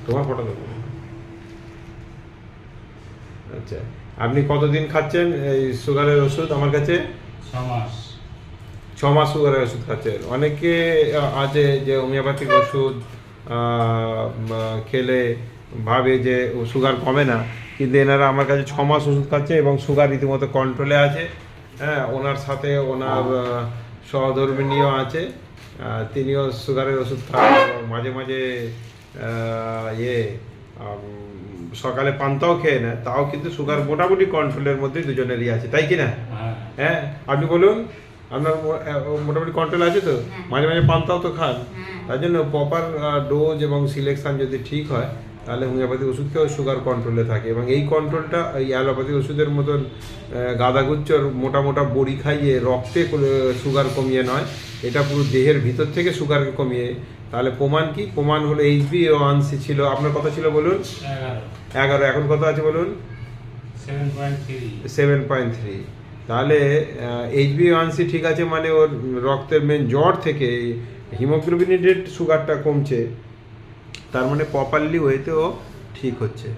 তোমার ফটো দেবো। আচ্ছা, আপনি কতদিন খাচ্ছেন এই সুগারের ওষুধ আমার কাছে? 6 মাস। 6 মাস সুগারের ওষুধ খাচ্ছেন। অনেকে আছে যে হোমিওপ্যাথিক ওষুধ খেলে ভাবে যে সুগার কমে না, কিন্তু এনারা আমার কাছে 6 মাস ওষুধ খাচ্ছে এবং সুগার রীতিমতো কন্ট্রোলে আছে। হ্যাঁ, ওনার সাথে ওনার সহধর্মিণীও আছে, তিনিও সুগারের ওষুধ খান এবং মাঝে মাঝে সকালে পান্তাও খেয়ে নেয়, তাও কিন্তু সুগার মোটামুটি কন্ট্রোলের মধ্যে দুজনেরই আছে, তাই কি না? হ্যাঁ, আপনি বলুন, আপনার মোটামুটি কন্ট্রোল আছে তো? মাঝে মাঝে পান্তাও তো খান। তার জন্য প্রপার ডোজ এবং সিলেকশন যদি ঠিক হয় তাহলে হোমিওপ্যাথি ওষুধ খেয়েও সুগার কন্ট্রোলে থাকে। এবং এই কন্ট্রোলটা এই অ্যালোপ্যাথি ওষুধের মতন গাদাগুচ্চর মোটা মোটা বড়ি খাইয়ে রক্তে সুগার কমিয়ে নয়, এটা পুরো দেহের ভিতর থেকে সুগারকে কমিয়ে। তাহলে প্রমাণ কি? প্রমাণ হলো HbA1c ছিল, আপনার কথা ছিল বলুন 11, এখন কত আছে বলুন? 7.3। তাহলে HbA1c ঠিক আছে, মানে ওর রক্তের মেন জ্বর থেকে হিমোগ্লোবিনেটেড সুগারটা কমছে, তার মানে প্রপারলি ওয়েতেও ঠিক হচ্ছে।